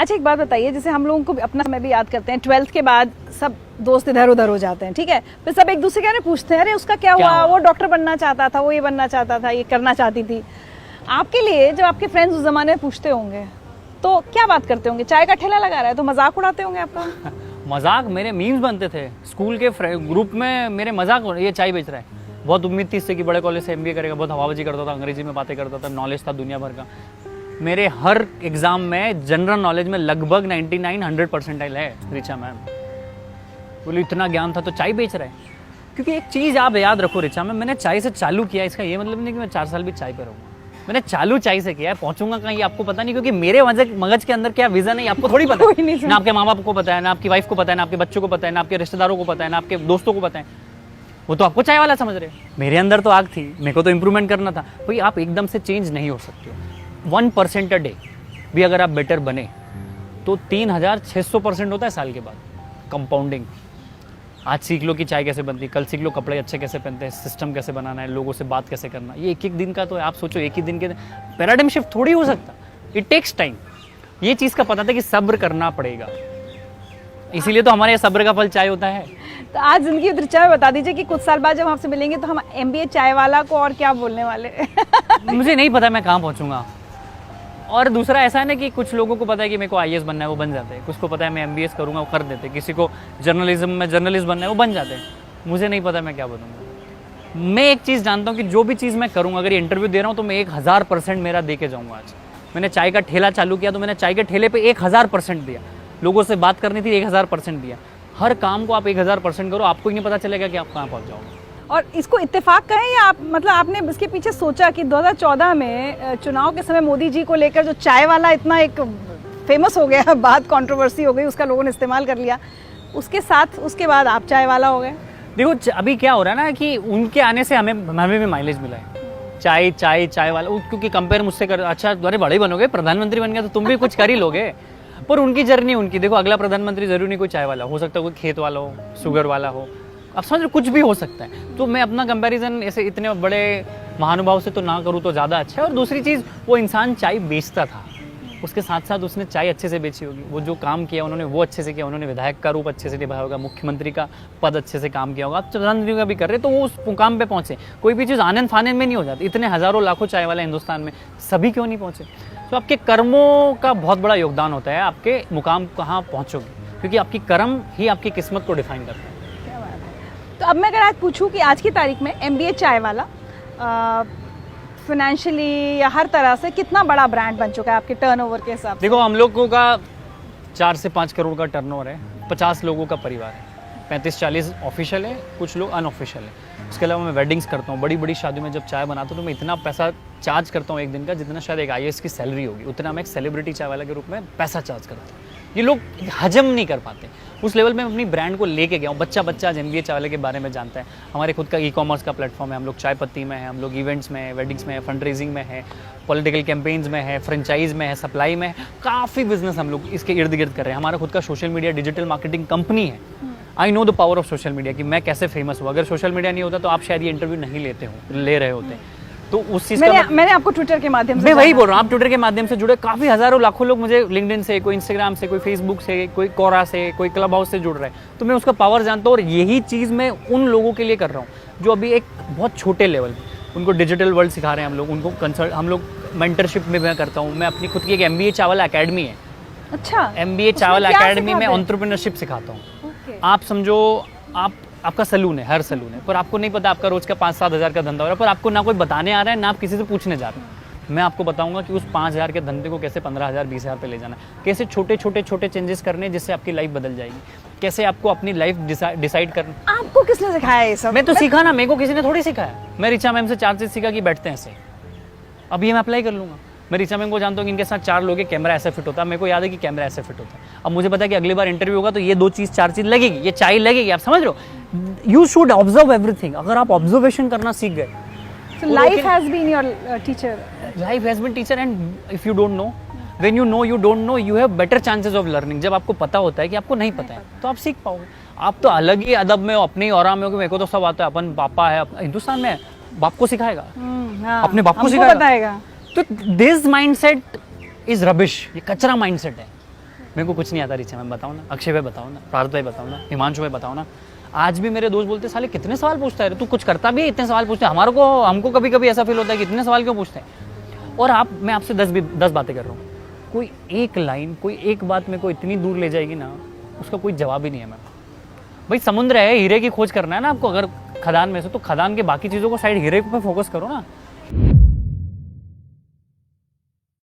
अच्छा एक बात बताइए, जैसे हम लोगों को अपना समय भी याद करते हैं, 12th के बाद सब दोस्त इधर उधर हो जाते हैं, ठीक है, फिर सब एक दूसरे के पूछते हैं अरे उसका क्या हुआ, वो डॉक्टर बनना चाहता था, वो ये बनना चाहता था, ये करना चाहती थी। आपके लिए जब आपके फ्रेंड्स उस जमाने में पूछते होंगे तो क्या बात करते होंगे? चाय का ठेला लगा रहा है तो मजाक उड़ाते होंगे आपका? मजाक, मेरे मीम्स बनते थे स्कूल के ग्रुप में, मेरे मजाक, ये चाय बेच रहा है। बहुत उम्मीद थी इससे कि बड़े कॉलेज से MBA करेगा, बहुत हवाबाजी करता था, अंग्रेजी में बातें करता था, नॉलेज था दुनिया भर का। मेरे हर एग्जाम में जनरल नॉलेज में लगभग 99-100 परसेंटाइल है। रिचा मैम बोली इतना ज्ञान था तो चाय बेच रहा है। क्योंकि एक चीज़ आप याद रखो रिचा मैम, मैंने चाय से चालू किया, इसका ये मतलब नहीं कि मैं 4 साल भी चाय पे रहूँगा। मैंने चालू चाय से किया है, पहुंचूंगा कहीं आपको पता नहीं, क्योंकि मेरे मगज के अंदर क्या विजन है आपको थोड़ी पता है। ना आपके माँ बाप को पता है, ना आपकी वाइफ को पता है, ना आपके बच्चों को पता है, ना आपके रिश्तेदारों को पता है, ना आपके दोस्तों को पता है। वो तो आपको चाय वाला समझ रहे हैं। मेरे अंदर तो आग थी, मेरे को तो इंप्रूवमेंट करना था। भाई आप एकदम से चेंज नहीं हो सकते हो। 1% अ डे भी अगर आप बेटर बने तो 3600% होता है साल के बाद कंपाउंडिंग। आज सीख लो कि चाय कैसे बनती है, कल सीख लो कपड़े अच्छे कैसे पहनते हैं, सिस्टम कैसे बनाना है, लोगों से बात कैसे करना। ये एक दिन का तो है। आप सोचो एक ही दिन के पैराडाइम शिफ्ट थोड़ी हो सकता, इट टेक्स टाइम। ये चीज़ का पता था कि सब्र करना पड़ेगा, इसीलिए तो हमारे यहाँ सब्र का फल चाय होता है। तो आज जिंदगी रिचा में बता दीजिए कि कुछ साल बाद जब आपसे मिलेंगे तो हम MBA चाय वाला को और क्या बोलने वाले? मुझे नहीं पता मैं कहाँ पहुँचूंगा। और दूसरा ऐसा है ना कि कुछ लोगों को पता है कि मेरे को IAS बनना है, वो बन जाते हैं। कुछ को पता है मैं MBS करूँगा, वो कर देते हैं। किसी को जर्नलिज्म में जर्नलिस्ट बनना है, वो बन जाते हैं। मुझे नहीं पता मैं क्या बनूंगा। मैं एक चीज़ जानता हूँ कि जो भी चीज़ मैं करूँगा, अगर ये इंटरव्यू दे रहा हूँ तो मैं 1000% मेरा दे के जाऊँगा। आज मैंने चाय का ठेला चालू किया तो मैंने चाय के ठेले पर 1000% दिया। लोगों से बात करनी थी, 1000% दिया। हर काम को आप 1000% करो, आपको ही नहीं पता चलेगा कि आप कहाँ पहुँच जाओगे। और इसको इत्तेफाक कहें या आप मतलब आपने इसके पीछे सोचा कि 2014 में चुनाव के समय मोदी जी को लेकर जो चाय वाला इतना एक फेमस हो गया, बात कंट्रोवर्सी हो गई, उसका लोगों ने इस्तेमाल कर लिया, उसके साथ उसके बाद आप चाय वाला हो गए? देखो अभी क्या हो रहा है ना कि उनके आने से हमें भी माइलेज मिला है। चाय वाला, क्योंकि कंपेयर मुझसे कर, अच्छा अरे बड़े बनोगे, प्रधानमंत्री बन गया तो तुम भी कुछ कर ही लोगे। पर उनकी जर्नी उनकी, देखो अगला प्रधानमंत्री जरूरी नहीं कोई चाय वाला हो सकता है, कोई खेत वाला हो, शुगर वाला हो, आप समझ रहे, कुछ भी हो सकता है। तो मैं अपना कंपैरिजन ऐसे इतने बड़े महानुभाव से तो ना करूँ तो ज़्यादा अच्छा है। और दूसरी चीज़, वो इंसान चाय बेचता था, उसके साथ साथ उसने चाय अच्छे से बेची होगी। वो जो काम किया उन्होंने वो अच्छे से किया, उन्होंने विधायक का रूप अच्छे से निभाया होगा, मुख्यमंत्री का पद अच्छे से काम किया होगा, आप प्रधानमंत्री का भी कर रहे तो वो उस मुकाम पे पहुँचे। कोई भी चीज़ आनंद फानंद में नहीं हो जाती। इतने हज़ारों लाखों चाय वाले हिंदुस्तान में, सभी क्यों नहीं पहुँचे? तो आपके कर्मों का बहुत बड़ा योगदान होता है आपके मुकाम कहाँ पहुँचोगे, क्योंकि आपकी कर्म ही आपकी किस्मत को डिफाइन करता है। तो अब मैं अगर आज पूछूं कि आज की तारीख में MBA चाय वाला फाइनेंशियली या हर तरह से कितना बड़ा ब्रांड बन चुका है आपके टर्नओवर के हिसाब से? देखो हम लोगों का 4 से 5 करोड़ का टर्नओवर है, 50 लोगों का परिवार है, 35-40 ऑफिशियल है, कुछ लोग अनऑफिशियल है। उसके अलावा मैं वेडिंग्स करता हूँ, बड़ी बड़ी शादियों में जब चाय बनाता हूँ तो मैं इतना पैसा चार्ज करता हूँ एक दिन का, जितना शायद एक IAS की सैलरी होगी, उतना मैं एक सेलिब्रिटी चाय वाला के रूप में पैसा चार्ज करता हूँ। ये लोग हजम नहीं कर पाते। उस लेवल में अपनी ब्रांड को लेके गया हूँ। बच्चा आज MBA चाय वाले के बारे में जानता है। हमारे खुद का e-कॉमर्स का प्लेटफॉर्म है, हम लोग चाय पत्ती में है, हम लोग इवेंट्स में है, वेडिंग्स में है, फंड रेजिंग में है, पॉलिटिकल कैंपेन्स में है, फ्रेंचाइज में है, सप्लाई में है, काफ़ी बिजनेस हम लोग इसके इर्द गिर्द कर रहे हैं। हमारा खुद का social media digital marketing company है। I know the power of social media कि मैं कैसे फेमस हुआ। अगर सोशल मीडिया नहीं होता तो आप शायद ये इंटरव्यू नहीं ले रहे होते। तो उस चीज़ का मैंने आपको ट्विटर के माध्यम से, मैं वही बोल रहा हूँ, आप ट्विटर के माध्यम से जुड़े, काफ़ी हज़ारों लाखों लोग मुझे लिंक्डइन से, कोई इंस्टाग्राम से, कोई फेसबुक से, कोई कोरा से, कोई क्लब हाउस से जुड़ रहे हैं। तो मैं उसका पावर जानता हूँ और यही चीज़ मैं उन लोगों के लिए कर रहा हूँ जो अभी एक बहुत छोटे लेवल पे, उनको डिजिटल वर्ल्ड सिखा रहे हैं हम लोग, उनको कंसल्ट, हम लोग मेंटरशिप में मैं करता हूँ। मैं अपनी खुद की एक MBA चाय वाला अकेडमी है। अच्छा, MBA चाय वाला अकेडमी में एंटरप्रेन्योरशिप सिखाता हूँ। आप समझो आपका सलून है, हर सलून है, पर आपको नहीं पता आपका रोज का 5-7 हज़ार का धंधा हो रहा है, पर आपको ना कोई बताने आ रहा है, ना आप किसी से पूछने जा रहे हैं। मैं आपको बताऊंगा कि उस 5,000 के धंधे को कैसे 15,000 20,000 पे ले जाना है, कैसे छोटे चेंजेस करने जिससे आपकी लाइफ बदल जाएगी, कैसे आपको अपनी लाइफ डिसाइड करना। आपको किसने सिखाया ये सब? मैं तो सीखा ना, मेरे को किसी ने थोड़ी सिखाया। मैं रिचा मैम से 4 चीज़ सीखा कि बैठते हैं ऐसे। अब ये मैं अप्लाई कर लूँगा। मैं रिचा मैम को जानता हूँ कि इनके साथ 4 लोग हैं, कैमरा ऐसे फिट होता है, मेरे को याद है कि कैमरा ऐसे फिट होता है। अब मुझे पता है कि अगली बार इंटरव्यू होगा तो ये 4 चीज़ लगेगी, ये चाय लगेगी। आप समझ रहे हो? You should observe everything. अगर आप ऑब्जर्वेशन करना सीख गए, life has been your teacher. Life has been teacher, and if you don't know, when you know you don't know, you have better chances of learning. जब आपको पता होता है कि आपको नहीं पता है तो आप सीख पाओगे। आप तो अलग ही अदब में हो, अपने ही औरा में हो कि मेरे को तो सब आता है, अपन पापा है, हिंदुस्तान में बाप को सिखाएगा, अपने बाप को सिखाएगा। तो दिस माइंडसेट इज रबिश, ये कचरा माइंडसेट है। मेरे को कुछ नहीं आता रिचा मैम, बताओ ना, अक्षय भाई बताओ ना, पार्थ भाई बताओ ना, हिमांशु भाई बताओ ना। आज भी मेरे दोस्त बोलते साले कितने सवाल पूछता है, तू कुछ करता भी है इतने सवाल पूछते हैं, हमारे को हमको कभी कभी ऐसा फील होता है कि इतने सवाल क्यों पूछते हैं। और आप, मैं आपसे 10 बातें कर रहा हूँ, कोई एक लाइन, कोई एक बात मेरे को इतनी दूर ले जाएगी ना, उसका कोई जवाब ही नहीं है। मैम भाई समुद्र है, हीरे की खोज करना है ना आपको, अगर खदान में से, तो खदान के बाकी चीज़ों को साइड, हीरे पे फोकस करो ना।